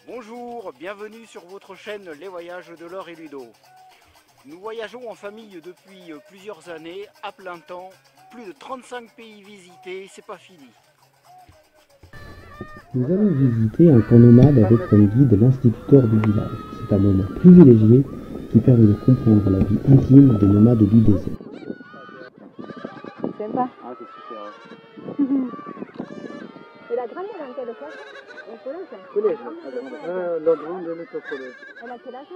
Bonjour, bienvenue sur votre chaîne Les Voyages de Laure et Ludo. Nous voyageons en famille depuis plusieurs années, à plein temps, plus de 35 pays visités, c'est pas fini. Nous allons visiter un camp nomade avec comme guide l'instituteur du village. C'est un moment privilégié qui permet de comprendre la vie intime des nomades du désert. Sympa. Ah, c'est super. Et la grande, elle a quelle classe? Au collège? Collège. La grande, elle est au collège. Elle a quel âge?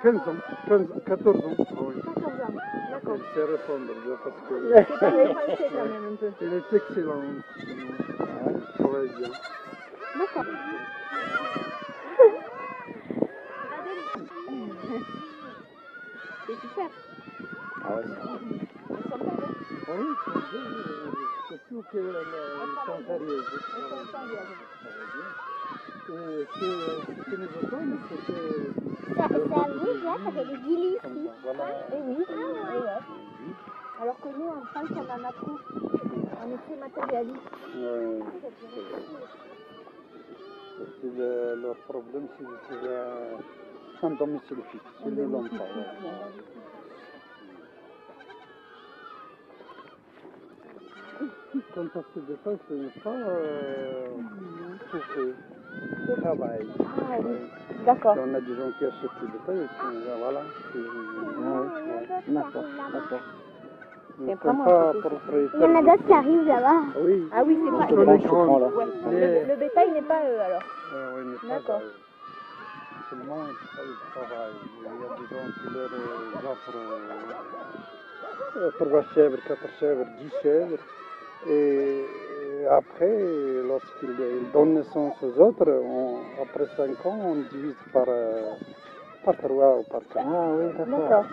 15 ans, 14 ans. Oui. 14 ans, d'accord. Elle sait répondre parce que... C'est pas les français quand même un peu. Elle est excellente. Elle travaille bien. D'accord. C'est super. Ah ouais, Elles sont belles, hein? Oui, surtout qu'elles sont sérieuses. Elles sont sérieuses. C'est les automnes, c'était... Ça bouge là, ça fait des guilis ici. Voilà. Eh oui. Eh ouais. Alors que nous, en France, on en a trop. On est très matérialiste. Ouais. Leur problème, c'est de trouver un domicile fixe. Ils ne l'ont pas. Quand ça se dépasse, ce n'est pas souffrir. Travail. Ah oui, d'accord. On a des gens qui achètent des détails et puis voilà. D'accord. Ils ne sont vraiment pas un peu propriétaires. Il y en a d'autres qui arrivent là-bas. Oui. Ah oui, c'est vrai. Sur les grandes. Ouais. Le bétail n'est pas eux alors. Oui, mais pas D'accord. seulement ils travaillent. Il y a des gens qui leur offrent 3 chèvres, 4 chèvres, 10 chèvres. Et après, lorsqu'ils donnent naissance aux autres, après 5 ans, on divise par 3 ou par 4. Ah oui, D'accord.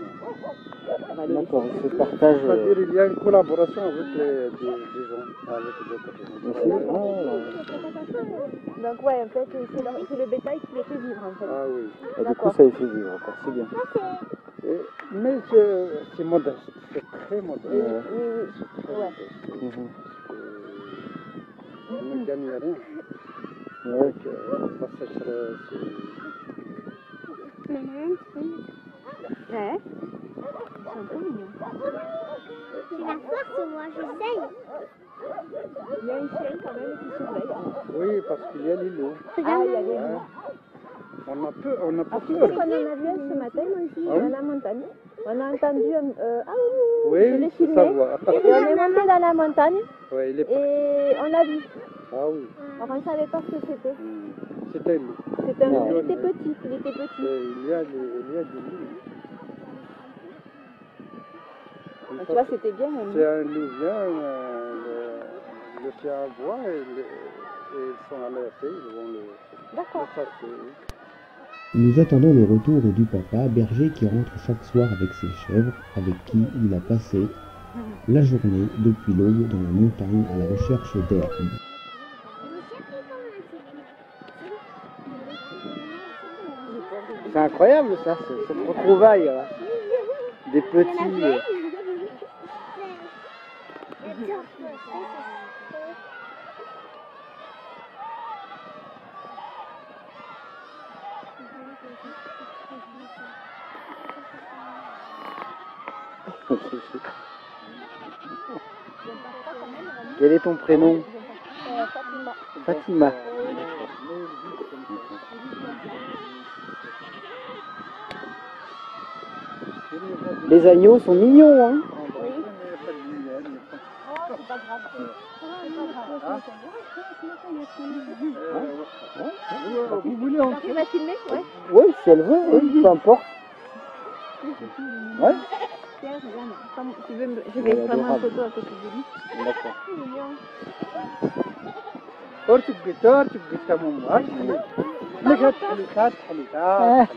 D'accord, ils se partagent. C'est-à-dire qu'il y a une collaboration avec des gens, avec d'autres gens. Donc ouais, en fait, c'est le bétail qui les fait vivre en fait. Ah oui. Et du coup, D'accord. ça les fait vivre, quoi. C'est bien. Mais c'est modeste, c'est très modeste. Oui. C'est très Ouais. modeste. On ne gagne rien. Ouais. Avec la sécheresse. Ouais. C'est un peu mignon. C'est la force, moi, j'essaye. Il y a un chien quand même qui surveille. Oui, parce qu'il y a les loups. Ah, il y a des Ouais. loups. On a peu, on n'a pas Ah, tu sais peur. qu'on en a vu un ce matin aussi, Ah oui? dans la montagne. On a entendu un... Oui, je l'ai ça filmé. va. Et on est monté dans la montagne Ouais, il est parti. et on l'a vu. Ah oui. Alors on ne savait pas ce que c'était. C'était lui. C'était un... Non. Il était petit, il était petit. Il y a des loups. Ah, tu vois, c'était bien. Hein. C'est un louvien, le chien aboie et ils sont alertés, ils vont le D'accord. chasser. Nous attendons le retour du papa, berger qui rentre chaque soir avec ses chèvres, avec qui il a passé la journée depuis l'aube dans la montagne à la recherche d'herbe. C'est incroyable ça, cette retrouvaille là. Des petits... Quel est ton prénom? Fatima. Fatima. Les agneaux sont mignons, hein? C'est pas grave. Vous voulez en Tu m'as filmé? Ouais. Oui, si elle veut, oui, peu importe. Ouais. Tiens, regarde. Tu veux je vais prendre une photo à côté de lui. D'accord. C'est mignon. Tortuk tamam var. Negat halikat halikat.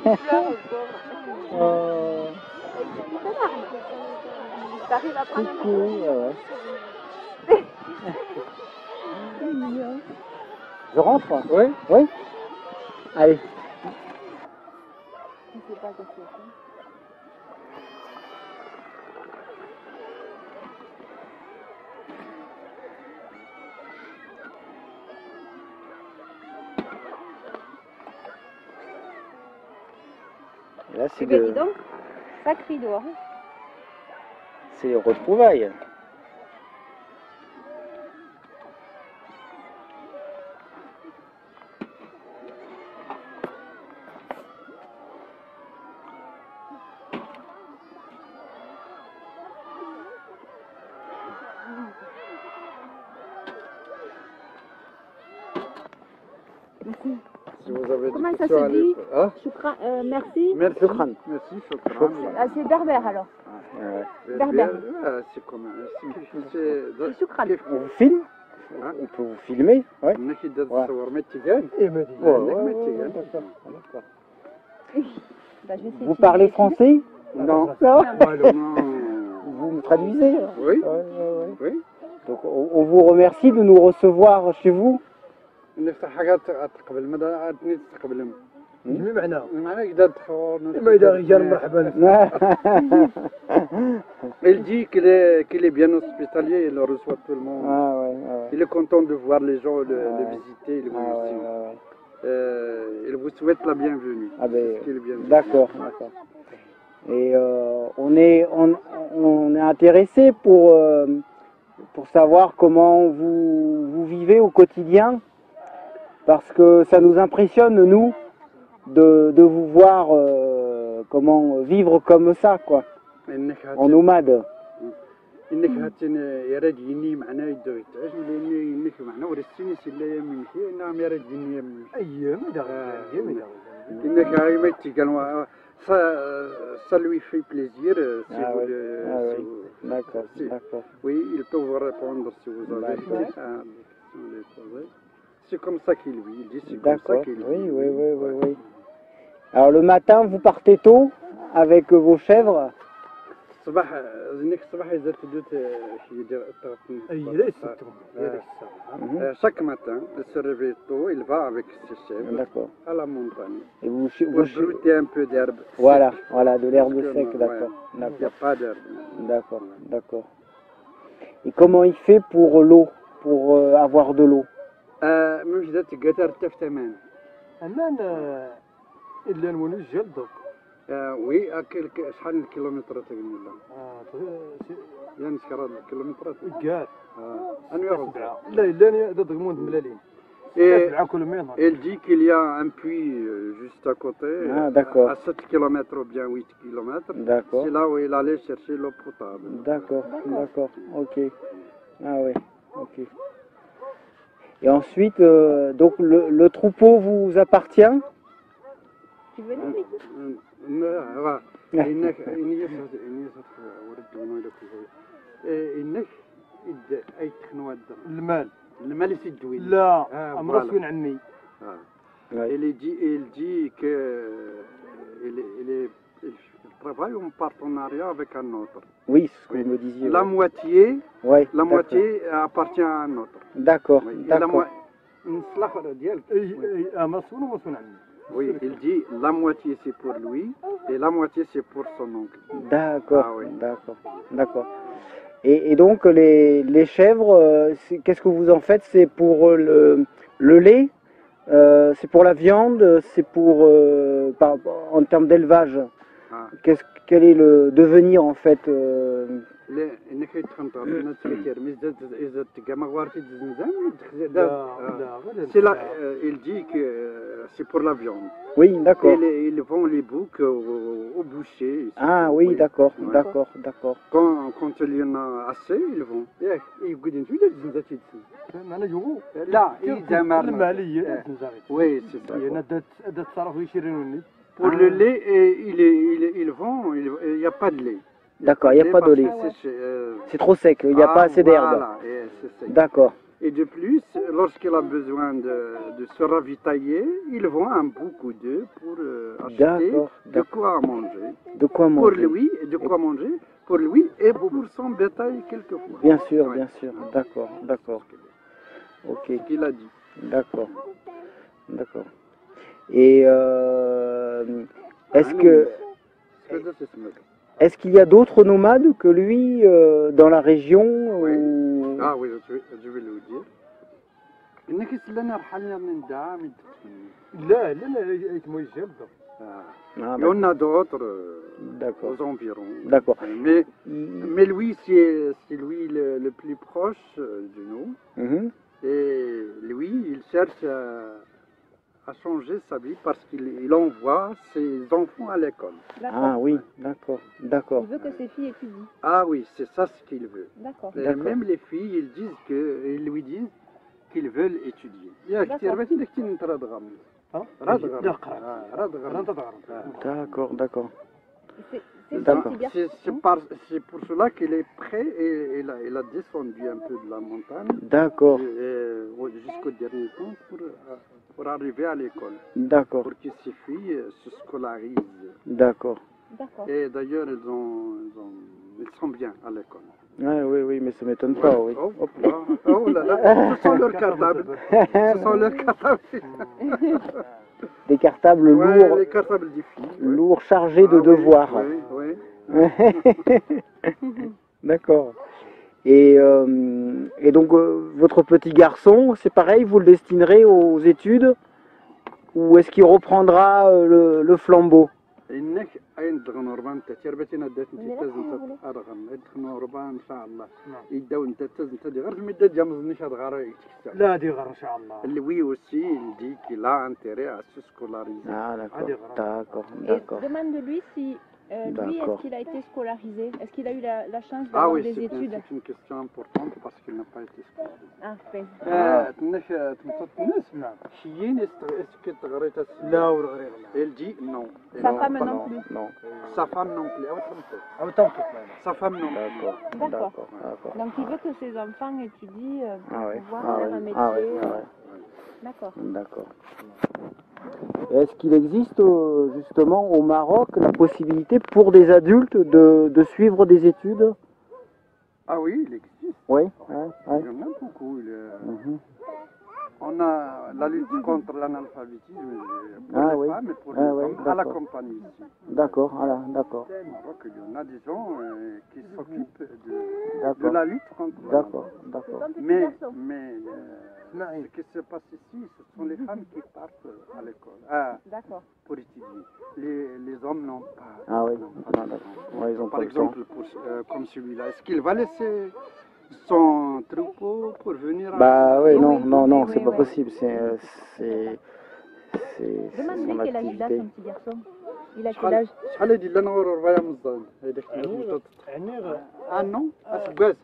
T'arrives à prendre un Coucou, ouais. C'est mignon. Je rentre? Oui. Oui. Allez. Je sais pas ce que c'est. Là, c'est Eh ben dis donc, ça crie dehors. c'est les retrouvailles. Merci. Si vous avez Comment des ça questions, se allez- dit Hein? Merci. Merci. Shukran. Merci, shukran. Ah, c'est berbère alors. Ouais. Berbère. C'est comme C'est choukran. On vous filme? Hein? On peut vous filmer? Ouais. انك اذا Ouais. تصور ما تيقان D'accord. Bah, je vais essayer Vous de parlez filmer. français? Non. Non. Non. Vous me traduisez? Hein? Oui. Oui. Donc on vous remercie de nous recevoir chez vous. نفتح حاجات تقبل ماذا تقبل جميع معنا معنا إذا تدخل ما إذا رجال مرحبا. Il dit qu'il est bien hospitalier, il reçoit tout le monde. Ah ouais, ah ouais. Il est content de voir les gens, le Ouais. visiter, le Ah ouais, ici. ouais, ouais. Il vous souhaite la bienvenue. Ah ben, C'est ce qu'il est bienvenu. d'accord, d'accord. Et on est intéressé pour savoir comment vous vivez au quotidien, parce que ça nous impressionne, nous, de vous voir comment vivre comme ça, quoi, en nomade. إنك هاتين يا راد يني معنا يدو يتعاش لأن إنك معنا ورسيني سلا يمشي نعم يا راد يني يمشي أيام إذا أيام إذا إنك هاي ما تيقال ça lui fait plaisir si Ah vous ouais. le Ah si ouais. vous- D'accord, si- d'accord. Oui, il peut vous répondre si vous avez des D'accord. questions, les poser. C'est comme ça qu'il vit, il dit c'est comme ça D'accord, qu'il oui, vit. oui, oui, oui, oui. Alors le matin, vous partez tôt avec vos chèvres? صباح زينك الصباح إذا تدوت شي دير أي لا يستمع هذاك الساعة. Mhm. Chaque matin, il se réveille tôt, il va avec ses chèvres D'accord. à la montagne Et vous, pour brouter un peu d'herbe. voilà, voilà, de l'herbe Parce que, sec, ouais, d'accord, Il n'y a d'accord, pas d'herbe. d'accord, d'accord. Et comment il fait pour l'eau, pour avoir de l'eau? مش ذات قدر تفتمان. أمان إلا نونس جلد. وي شحال من كيلومترات تقول له يعني شكرا الكيلومترات قال انا ياخذ لا إلا ضد غموند ملالين. Et سبعة كل مية. elle dit qu'il y a un puits juste à côté, Ah, d'accord. à 7 km ou bien 8 km. D'accord, C'est là où il allait chercher l'eau potable. d'accord, d'accord, ok. Ah oui, ok. Et ensuite, donc le troupeau vous appartient? Tu veux l'expliquer? انك اي تخنوا المال المال يسدوي لا Ah, أمر voilà. سوين عني. Ouais. Il dit que il travaille en partenariat avec un autre. Oui, c'est ce que Oui. vous me disiez. La ouais. moitié, Ouais, la d'accord. moitié appartient à un autre. D'accord, Oui. Et d'accord. نصلح ديالك. أي أمر سوين وما سوين عني. Oui, il dit la moitié c'est pour lui et la moitié c'est pour son oncle. D'accord, Ah oui. d'accord, d'accord. Et donc les chèvres, qu'est-ce que vous en faites? C'est pour le lait, c'est pour la viande, c'est pour en termes d'élevage. Ah. Quel est le devenir en fait لا انك تخنط الناس كثير مش اذا تلقى مغوارتي الزنزان لا لا غير c'est là il dit que c'est pour la viande. Oui, d'accord. Ils vendent les boucs au boucher. ici. Ah oui, d'accord, Ouais. d'accord, d'accord. Quand il y en a assez, ils vont. يقعدين في الزنزان تيتسن. أنا يجو. لا يزمر. المالية نزاري. Oui, c'est ça. أنا دات تصرف يشيروني. Pour le lait, ils vendent, il n'y a pas de lait. D'accord, il n'y a pas de lait. C'est trop sec, il n'y a pas assez d'herbe. Voilà, c'est sec. D'accord, Et de plus, lorsqu'il a besoin de se ravitailler, il vend un beaucoup d'œufs pour acheter D'accord, de d'accord. quoi manger. de quoi Pour manger? lui, de quoi manger pour lui et pour son bétail quelquefois. Bien sûr, Ouais. bien sûr. D'accord, d'accord. Ok, C'est ce qu'il a dit. d'accord, d'accord. Et est-ce que est-ce qu'il y a d'autres nomades que lui dans la région Oui. ou... Ah oui, je vais le dire. إنك سلنا رحلنا من دعام لا لا لا يتمو الجلد. Il Ah, y en a d'autres d'accord. aux environs. D'accord. Mais lui, c'est lui le plus proche de nous. Mhm. Et lui, il cherche à changer sa vie parce qu'il envoie ses enfants à l'école. D'accord. Ah oui, d'accord, d'accord. Il veut que ses filles étudient. Ah oui, c'est ça ce qu'il veut. D'accord. Et D'accord. même les filles, ils lui disent qu'ils veulent étudier. D'accord, d'accord. C'est D'accord. un petit garçon. C'est pour cela qu'il est prêt et il a descendu un peu de la montagne D'accord, jusqu'au dernier temps pour arriver à l'école, d'accord, pour que ses filles se scolarisent. d'accord. D'accord. Et d'ailleurs, ils sont bien à l'école. Ouais, oui, oui, mais ça m'étonne pas, oui. Oh là là, ce sont leurs cartables. Ce sont leurs cartables. Des cartables Ouais, lourds, les cartables des filles. Ouais. lourds chargés de Ah oui, devoirs. Oui, oui. D'accord. Et donc, votre petit garçon, c'est pareil, vous le destinerez aux études ou est-ce qu'il reprendra le flambeau? إنك أين تغنوربان تشربتنا دات أنت تزن أرغم تغنوربان إن شاء الله يداو أنت تزن تدي غير مدة جامز نشاد غارة لا دي غير إن شاء الله. اللي وي aussi il dit qu'il a intérêt à se scolariser. Ah, d'accord, d'accord, Et d'accord. demande-lui si lui, D'accord. est-ce qu'il a été scolarisé? Est-ce qu'il a eu la chance Ah d'avoir oui, des c'est études? une question importante parce qu'il n'a pas été scolarisé. Ah, oui. تنش تمطط الناس شيين اسكو تغريت لا والغريغ لا. elle dit non. Sa Non, femme pas non non, plus. non. Sa femme non plus. أو تمطط. أو تنقط معنا. Sa femme non plus. D'accord, D'accord. d'accord, d'accord. Donc il veut que ses enfants étudient pour Ah ouais, pouvoir ah faire ouais, un métier. ah ouais, ah ouais. D'accord. D'accord. Est-ce qu'il existe justement au Maroc la possibilité pour des adultes de suivre des études? Ah oui, il existe. Oui, ouais, ouais. Il y en a beaucoup. Mhm. On a la lutte contre l'analphabétisme pour Ah les oui. femmes et pour Ah les oui, hommes à la d'accord. compagnie ici. D'accord, voilà, d'accord, Au Maroc, il y en a des gens qui s'occupent de d'accord, la lutte contre d'accord, l'analphabétisme. d'accord. Comme petit Mais, garçon. ce qui se passe ici, ce sont les femmes qui partent à l'école D'accord. pour étudier. Les hommes n'ont pas. Ah oui, n'ont ah, pas de d'accord. temps. Ouais, ils ont Par pas le temps. exemple, comme celui-là, est-ce qu'il va laisser son troupeau pour venir à... Bah oui, Oui, non, oui, non, non, oui, c'est oui, pas oui. possible, c'est Demande-lui son quel âge il a, activité. son petit garçon. Il a quel âge? شحال هادي لا نغور ربايا مزال هذيك يعني غير. نو اسكواز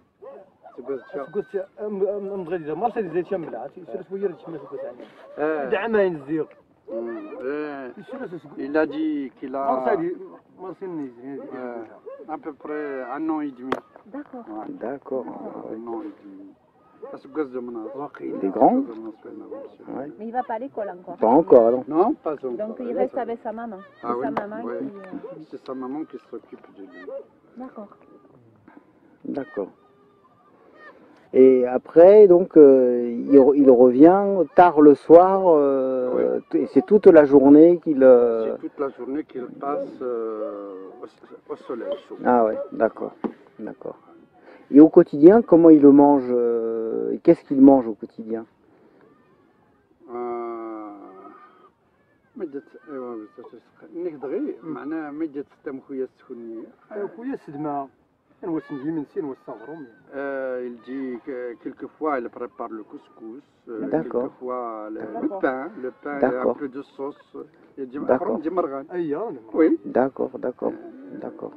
اسكواز قلت مغادي مرسيدس زيت شملات يصير شويه تشمل قلت عنها دعمين الزير il a dit qu'il a مرسيدس مرسيدس à peu près un an et demi. D'accord. D'accord. Un an et demi. اسكواز جمنا Il est grand? Ouais. Mais il va pas à l'école encore. Pas encore, non. Non, pas encore. Donc il reste avec sa maman. C'est Ah oui, sa maman ouais. qui... C'est sa maman qui s'occupe de lui. D'accord. D'accord. Et après, donc, il revient tard le soir, et c'est toute la journée qu'il... C'est toute la journée qu'il passe au soleil chaud. Ah ouais, d'accord, d'accord. Et au quotidien, comment il le mange qu'est-ce qu'il mange au quotidien? مدة نقدر معناها مدة تم خويا السخونية. خويا السدمة نوسن جيمنسي نوسن غروم. Il dit que quelquefois il prépare le couscous, D'accord. quelquefois le pain et un D'accord. peu de sauce. Et du D'accord. margan. أيا. Oui. D'accord, d'accord, d'accord.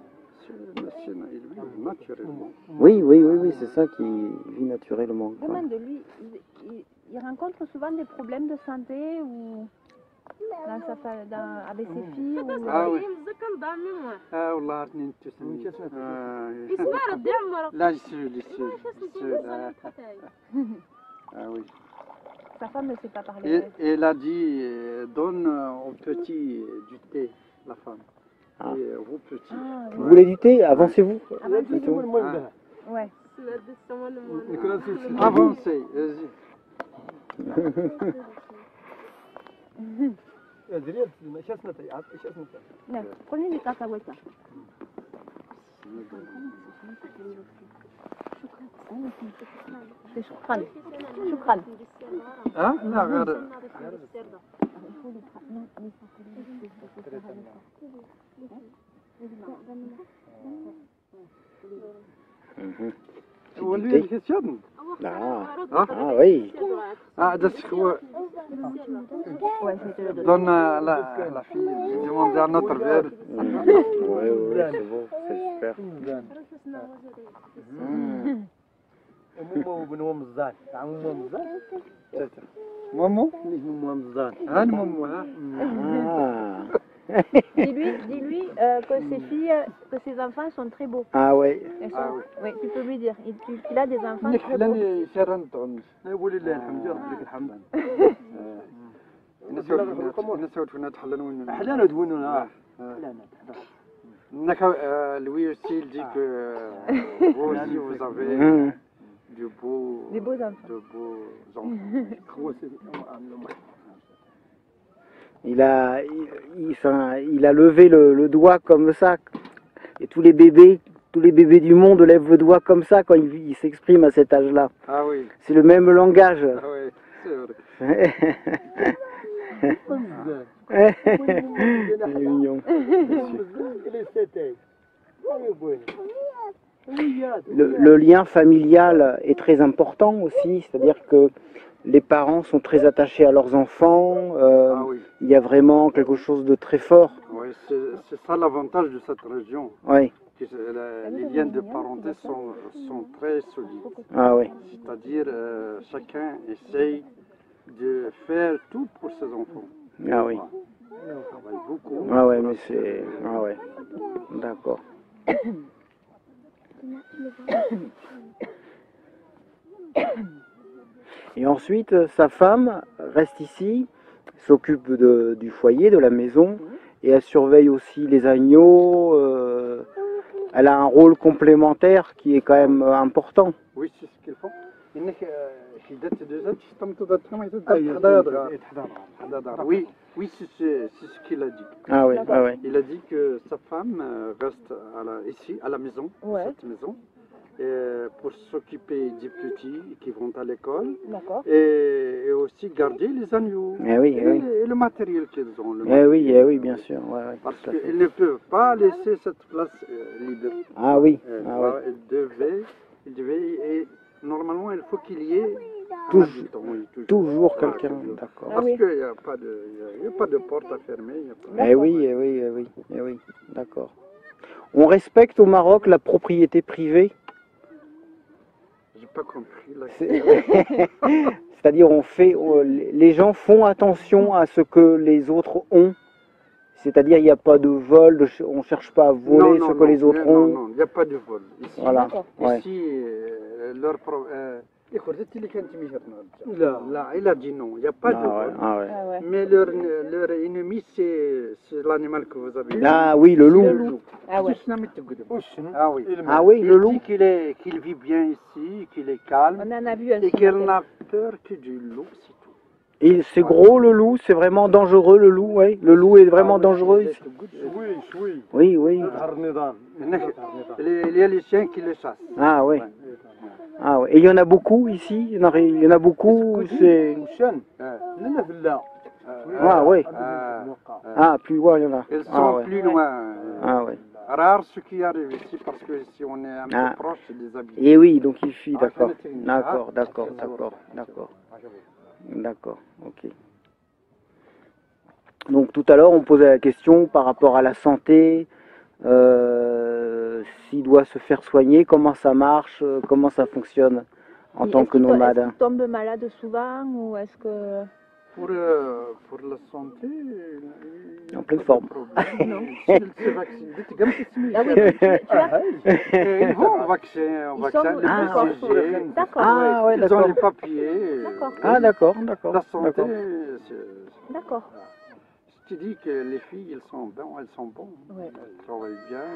Il vit naturellement. Oui, oui, oui, oui, c'est ça qui vit naturellement, quoi. Demande-lui, il rencontre souvent des problèmes de santé ou avec ses filles ou... Ah oui. والله عرفني نتسمي. لا يسول. Ah oui. Sa femme ne sait pas parler. Et elle a dit donne aux petits du thé, la femme. Ah. Et aux petits. Ah, Vous voulez du thé? Avancez-vous. Avancez-vous. Ouais. Avancez, vas-y. Non, prenez des cacahuètes. C'est choukran. Choukran. لا غير تيضن oui. داس هو donne la fille demande un autre verre. Oui, oui, c'est bon, c'est super. مو بن مزان تاع مو مزان مامو مو مزان ها مامو ها Ah. Dis-lui que ses filles, que ses enfants sont très beaux. Ah oui. Elles sont- oui, tu peux lui dire. Il a des enfants très beaux. نحلني شرنتون ولله الحمد رب لك الحمد نسوت فينا تحلنون احلانا دوينونا احلانا Louis aussi il dit que vous aussi vous avez Mmh. Des beaux enfants. de beaux enfants. Il a levé le doigt comme ça. Et tous les bébés du monde lèvent le doigt comme ça quand ils s'expriment à cet âge-là. Ah oui, C'est le même langage. ah oui, c'est vrai. C'est mignon. Le lien familial est très important aussi, c'est-à-dire que les parents sont très attachés à leurs enfants. Ah oui, Il y a vraiment quelque chose de très fort. oui, c'est ça l'avantage de cette région. Oui. Que les liens de parenté sont très solides. Ah oui. C'est-à-dire chacun essaye de faire tout pour ses enfants. Ah oui. On travaille beaucoup. Ah ouais, mais c'est. Ah ouais. D'accord. Et ensuite, sa femme reste ici, s'occupe du foyer, de la maison, et elle surveille aussi les agneaux. Elle a un rôle complémentaire qui est quand même important. Oui, c'est ce qu'ils font. إنك حدات دوزات تشتمت ذاتهم Oui, oui, c'est ce qu'il a dit. Ah oui, ah ouais. Il a dit que sa femme reste ici, à la maison, Ouais. cette maison, pour s'occuper des petits qui vont à l'école D'accord. et aussi garder les agneaux Eh oui, eh oui. et le matériel qu'ils ont. Eh oui, bien sûr. Ouais, ouais, Parce tout à fait. qu'ils ne peuvent pas laisser cette place libre. Ah oui, ah Voilà, ouais. il devait, et normalement, il faut qu'il y ait Toujours- un habitant, oui, Toujours Ah, quelqu'un, toujours. d'accord. Ah Parce oui. qu'il n'y a pas de porte à fermer. Il y a pas... Eh oui, eh oui, eh oui, eh oui, d'accord. On respecte au Maroc la propriété privée. J'ai pas compris. Là. C'est-à-dire, les gens font attention à ce que les autres ont. C'est-à-dire, il n'y a pas de vol, on ne cherche pas à voler ce que les autres ont. Non, il n'y a pas de vol. Ici, Voilà. Ouais. ici leur لا là, il a dit non, il n'y a pas de Ah ouais, vol. ah ouais. Ah ouais. Mais leur ennemi, c'est l'animal que vous avez. Ah oui, le loup. Le loup. Ah ouais. Ah oui. Ah oui, Il le loup. dit qu'il vit bien ici, qu'il est calme On en a vu un et ce qu'il matin. n'a peur que du loup, c'est tout. Et c'est gros le loup, c'est vraiment dangereux le loup, ouais. Le loup est vraiment dangereux ici. شوي شوي Oui, oui. ظهر النظام Il y a les chiens qui les chassent. Ah oui. Ah ouais. Et il y en a beaucoup ici. Il y en a beaucoup. C'est. وشن لنا في الله Ah oui. Ah plus loin il y en a. Ils sont Ah ouais. plus loin. Ah ouais. Rare ceux qui arrivent ici parce que si on est un Ah. peu proche des habitants. Et oui, donc il fuit, Ah, d'accord. je connais. D'accord, Ah, d'accord, c'est d'accord, ça. d'accord. D'accord, ok. Donc tout à l'heure, on posait la question par rapport à la santé, s'il doit se faire soigner, comment ça marche, comment ça fonctionne en tant que nomade. Est-ce qu'il tombe malade souvent ou est-ce que... Pour la santé, En pleine forme. Non. S'ils se vaccinent, Ah oui, tu as... ils vont vacciner, Ils vaccin, sont- les d'accord. BCG, D'accord. Ah ouais, ils ont d'accord. les papiers. D'accord. Ah d'accord, d'accord. La santé, d'accord. D'accord. je te dis que les filles, elles sont bonnes, Ouais. elles travaillent bien.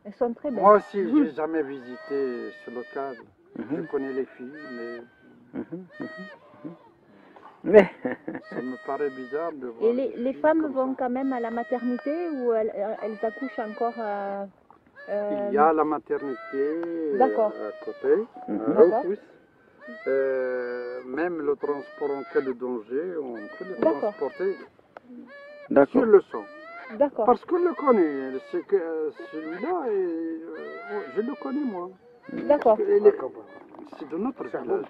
Elles sont très belles. Moi aussi, j'ai jamais visité ce local. Je Mhm, connais les filles, mais mhm, mhm. Mais ça me paraît bizarre de voir. Et des les filles femmes comme vont ça. quand même à la maternité ou elles accouchent encore à... Il y a la maternité D'accord. à côté, Mhm. à Rufus. Même le transport en cas de danger, on peut le D'accord. transporter d'accord. sur le champ. D'accord. Parce qu'on le connaît, c'est que celui-là, je le connais moi. D'accord. C'est de notre village,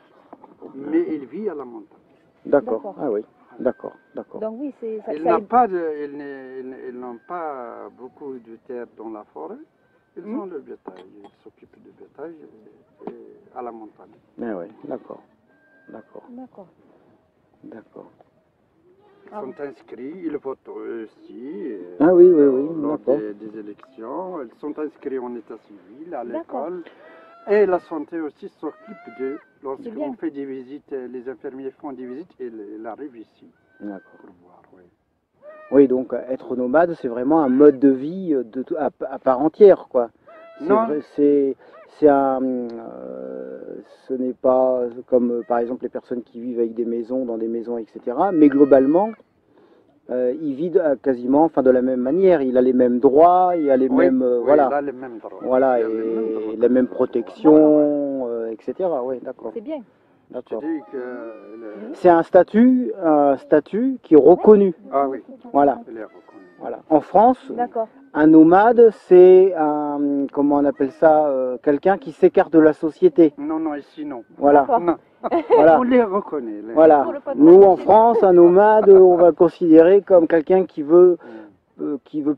mais il vit à la montagne. D'accord. D'accord. Ah oui. D'accord. D'accord. Donc oui, c'est ça. Ils ça- n'ont pas beaucoup de terre dans la forêt. Ils ont le bétail. Ils s'occupent du bétail et à la montagne. Ah oui. D'accord. D'accord. D'accord. Ils D'accord. Ah sont inscrits, ils votent aussi. Ah oui, oui, oui. Lors D'accord. des élections, ils sont inscrits en état civil, à D'accord. l'école. Et la santé aussi s'occupe d'eux. bien. Lorsqu'on fait des visites, les infirmiers font des visites et ils arrivent ici D'accord. pour voir. Oui. Oui, donc être nomade, c'est vraiment un mode de vie à part entière, quoi. C'est Non. vrai, c'est un, ce n'est pas comme par exemple les personnes qui vivent avec des maisons, dans des maisons, etc. Mais globalement, il vit quasiment, enfin de la même manière. Il a les mêmes droits, il a les Oui, mêmes, oui, voilà, il a les mêmes droits. voilà, Il a les mêmes droits. et la même protection, etc. Oui, d'accord, C'est bien. Je te d'accord. dis que... le- C'est un statut qui est reconnu. Ah oui, Voilà, il est reconnu. voilà. En France, D'accord. un nomade, c'est un, comment on appelle ça, quelqu'un qui s'écarte de la société. Non, non, ici non. Voilà, D'accord. Non, voilà, on les reconnaît. les- voilà. Pour le podcast. Nous, en France, un nomade, on va le considérer comme quelqu'un qui veut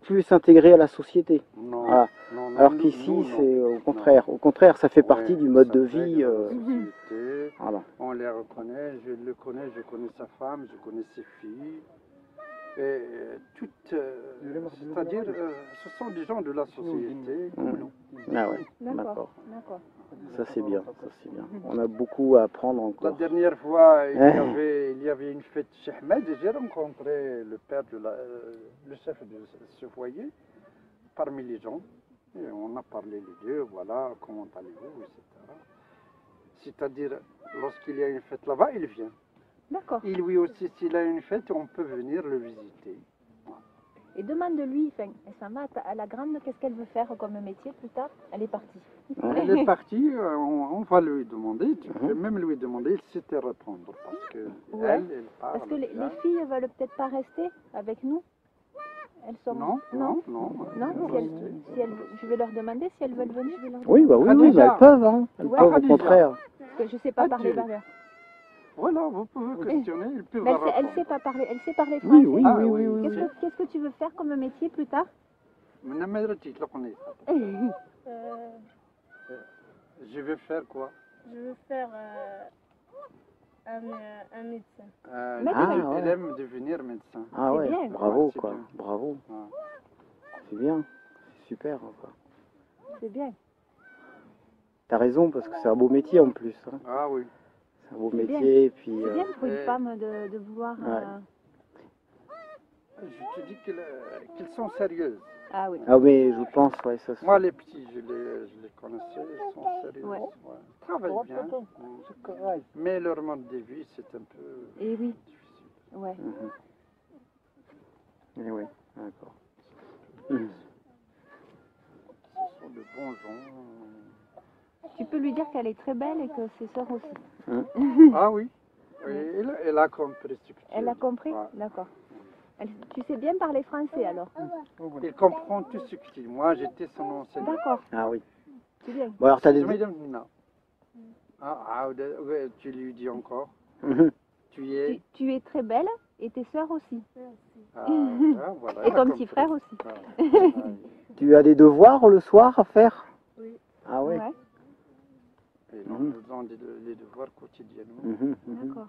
plus s'intégrer à la société. Non, Voilà. non, non, Alors nous- qu'ici, nous, non. c'est au contraire. Au contraire, ça fait partie Ouais, du mode ça de intègre vie. dans la société. Voilà. On les reconnaît, je le connais, je connais sa femme, je connais ses filles. Et toutes, c'est-à-dire, ce sont des gens de la société comme nous. Ah ouais, D'accord. d'accord. D'accord. Ça c'est bien, ça c'est bien. On a beaucoup à apprendre La encore. dernière fois, Ouais. il y avait une fête chez Ahmed et j'ai rencontré le père le chef de ce foyer parmi les gens. Et on a parlé les deux, voilà, comment allez-vous, etc. C'est-à-dire, lorsqu'il y a une fête là-bas, il vient. D'accord. Et lui aussi, s'il a une fête, on peut venir le visiter. Et demande-lui, enfin, elle s'en va à la grande, qu'est-ce qu'elle veut faire comme métier plus tard? Elle est partie. Elle est partie, on va lui demander, tu peux même lui demander, il sait te répondre. Parce que Ouais. elle parle. Est-ce que les bien. filles veulent peut-être pas rester avec nous? Elles sont... Non, non, non. Non, je vais leur demander si elles veulent venir. Oui, bah oui, Khadija. mais elles peuvent, hein. Elles Ouais. peuvent au Khadija. contraire. Parce que je sais pas Ah, parler tu- berbère. Voilà, vous pouvez questionner, il peut Mais vous elle répondre. sait pas parler, elle sait parler français. Oui, oui, Ah, oui, oui, oui, oui. Qu'est-ce que tu veux faire comme métier plus tard? من لما درتي تلقوني. Je vais faire quoi? Je veux faire un médecin. Médecin. ouais. Elle aime devenir médecin. Ah C'est ouais, bien. bravo Ouais, c'est quoi, bien. bravo. Ouais. C'est bien, c'est super. Quoi. C'est bien. T'as raison parce que c'est un beau métier en plus. Hein. Ah oui. C'est un beau C'est bien. métier et puis. C'est bien pour une et- femme de vouloir... Je te dis qu'elles sont sérieuses. Ah oui. Ah mais je pense, ouais, ça. Moi, les petits, je les connaissais, ils sont sérieux. Ouais. Ils travaillent bien. Mais leur mode de vie, c'est un peu Et oui. difficile. Ouais. Eh oui, d'accord. Ce sont de bons gens. Tu peux lui dire qu'elle est très belle et que ses sœurs aussi. Ah oui. Oui, elle a compris ce que tu Elle a dis. compris? Ouais. D'accord. Tu sais bien parler français alors? Il comprend tout ce que tu dis. Moi, j'étais son enseignant. D'accord. Ah oui. C'est bien. Bon alors t'as des. Tu lui dis encore. Mhm. Tu es. Tu es très belle et tes sœurs aussi. Voilà, Et elle a ton petit compris. frère aussi. Ah, Tu as des devoirs le soir à faire? Oui. Ah ouais. Ouais. Et nous faisons les devoirs quotidiennement. Mhm, mhm. D'accord.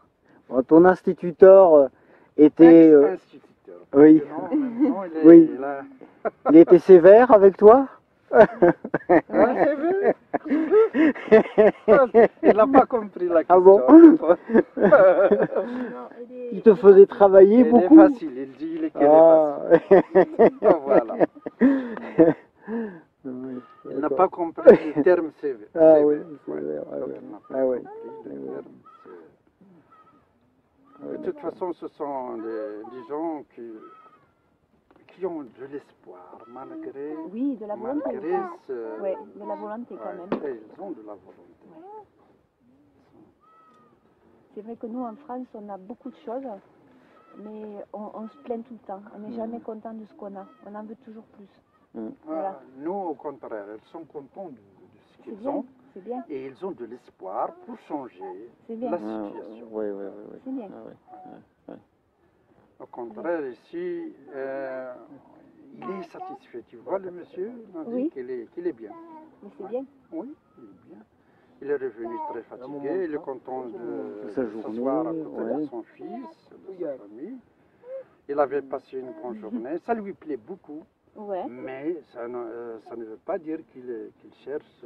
Bon, ton instituteur était. Ex-instituteur. oui. Maintenant, il est Oui. là. Il était sévère avec toi? Ah, c'est vrai. Il n'a pas compris la question. Ah bon? Il te faisait travailler Il beaucoup? est facile, il dit qu'elle est Ah. facile. Voilà. Oui, Il n'a d'accord. pas compris le terme sévère. Ah Sévère, oui, ouais. sévère, ah Donc, ouais. il n'a pas Ah ouais. compris le terme sévère. Ouais, De toute façon, ce sont des gens qui ont de l'espoir, malgré, Oui, de la volonté. malgré ce... Oui, de la volonté quand même. Ouais, ils ont de la volonté. C'est vrai que nous en France, on a beaucoup de choses, mais on se plaint tout le temps. On n'est jamais content de ce qu'on a. On en veut toujours plus. Voilà. Nous, au contraire, elles sont contents de ce C'est qu'ils bien. ont. C'est bien. Et ils ont de l'espoir pour changer C'est bien. la situation. Oui. C'est bien. Au contraire, ici, il est satisfait. Tu vois, le monsieur m'a dit Oui. qu'il est bien. Mais c'est bien. Oui, il est bien. Il est revenu très fatigué, il est content de Sa s'asseoir à journée, côté de son fils, de sa famille. Il avait passé une bonne journée, ça lui plaît beaucoup, Ouais. mais ça ne veut pas dire qu'il cherche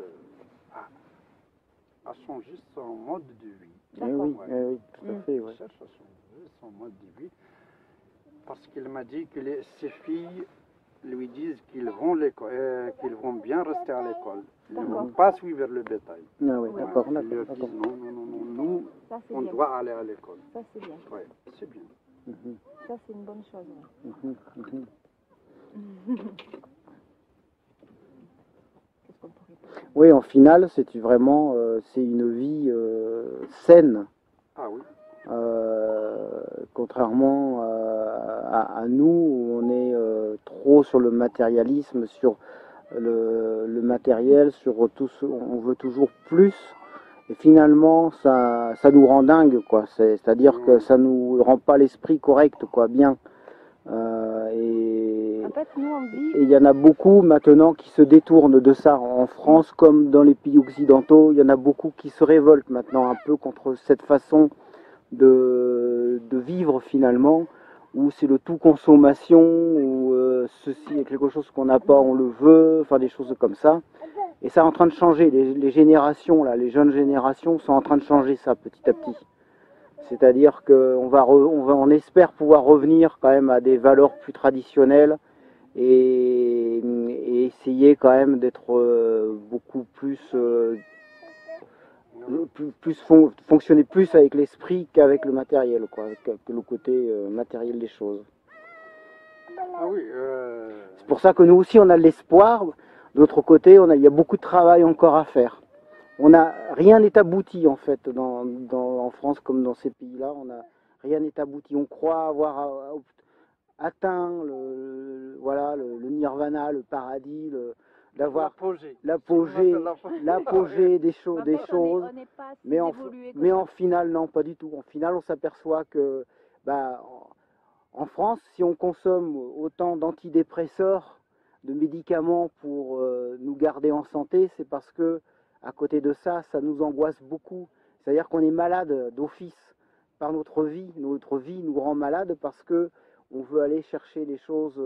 à changer son mode de vie. D'accord. Oui, tout à fait. Il Ouais. cherche à changer son mode de vie parce qu'il m'a dit que ses filles lui disent qu'ils vont bien rester à l'école. Ils ne vont pas suivre le bétail. Ah oui, d'accord, Ils leur d'accord. disent non, nous, Ça, c'est on bien. doit aller à l'école. Ça, c'est bien. Oui, c'est bien. Ça, c'est une bonne chose. Ouais. Qu'est-ce qu'on pourrait dire? Oui, en final, c'est vraiment c'est une vie saine. Ah oui. Contrairement à nous, où on est trop sur le matérialisme, sur le matériel, sur tout ce, on veut toujours plus. Et finalement, ça nous rend dingue, quoi. C'est-à-dire que ça nous rend pas l'esprit correct, quoi, bien. Et En fait, nous, on vit. il y en a beaucoup maintenant qui se détournent de ça. En France, comme dans les pays occidentaux, il y en a beaucoup qui se révoltent maintenant un peu contre cette façon de vivre finalement, où c'est le tout consommation, où ceci est quelque chose qu'on n'a pas, on le veut, enfin des choses comme ça. Et ça est en train de changer. Les générations, là, les jeunes générations sont en train de changer ça petit à petit. C'est-à-dire on espère pouvoir revenir quand même à des valeurs plus traditionnelles et essayer quand même d'être beaucoup plus fonctionner plus avec l'esprit qu'avec le matériel, quoi, que le côté matériel des choses. Ah oui. C'est pour ça que nous aussi on a de l'espoir. D'autre côté, il y a beaucoup de travail encore à faire. Rien n'est abouti en fait en France comme dans ces pays-là. Rien n'est abouti. On croit avoir atteint le nirvana, le paradis, d'avoir l'apogée des choses, On n'est pas assez évolué que ça. en final non, pas du tout. En final, on s'aperçoit que en France, si on consomme autant d'antidépresseurs, de médicaments pour nous garder en santé, c'est parce que à côté de ça, ça nous angoisse beaucoup. C'est-à-dire qu'on est malade d'office par notre vie. Notre vie nous rend malade parce que on veut aller chercher les choses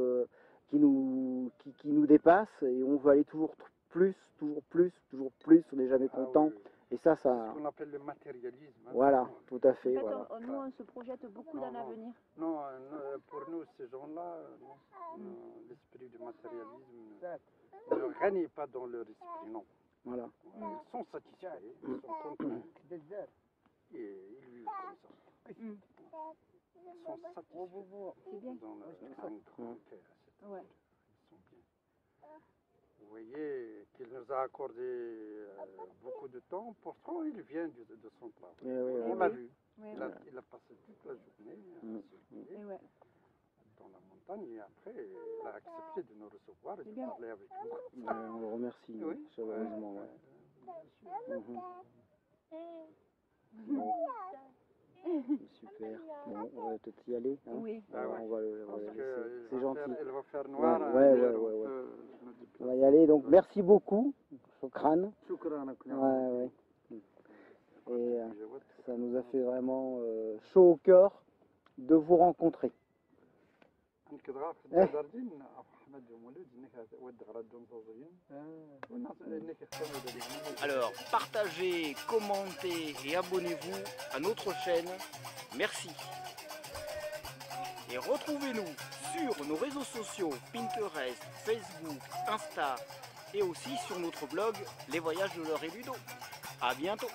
qui nous dépassent et on veut aller toujours plus. On n'est jamais content. Oui. Et ça, C'est ce qu'on appelle le matérialisme. Hein. Voilà, tout à fait. En fait, Voilà. nous, on se projette beaucoup dans l'avenir. Non, pour nous, ces gens-là, l'esprit du matérialisme ne règne pas dans leur esprit, non. Voilà. Ils sont satisfaits, ils sont contents. Et ils vivent comme ça. Ils sont satisfaits C'est bien. dans un grand cœur. Ouais. Ils sont bien. Vous voyez qu'il nous a accordé beaucoup de temps, pourtant il vient de son travail. On l'a vu. Oui, Il a passé toute la journée Et ouais. dans la montagne et après il a accepté de nous recevoir et de bien. parler avec nous. On le remercie Oui. chaleureusement. Ouais. Bon. Super. Bon, on va peut-être y aller. Hein. Oui. On va le Parce laisser. que C'est gentil. elle va faire noir. Ouais. on peut nous déplacer. On va y aller. Donc merci beaucoup, Shukran. Shukran. Ouais. Et ça nous a fait vraiment chaud au cœur de vous rencontrer. Alors, partagez, commentez et abonnez-vous à notre chaîne. Merci. Et retrouvez-nous sur nos réseaux sociaux Pinterest, Facebook, Insta et aussi sur notre blog Les Voyages de Laure et Ludo. À bientôt.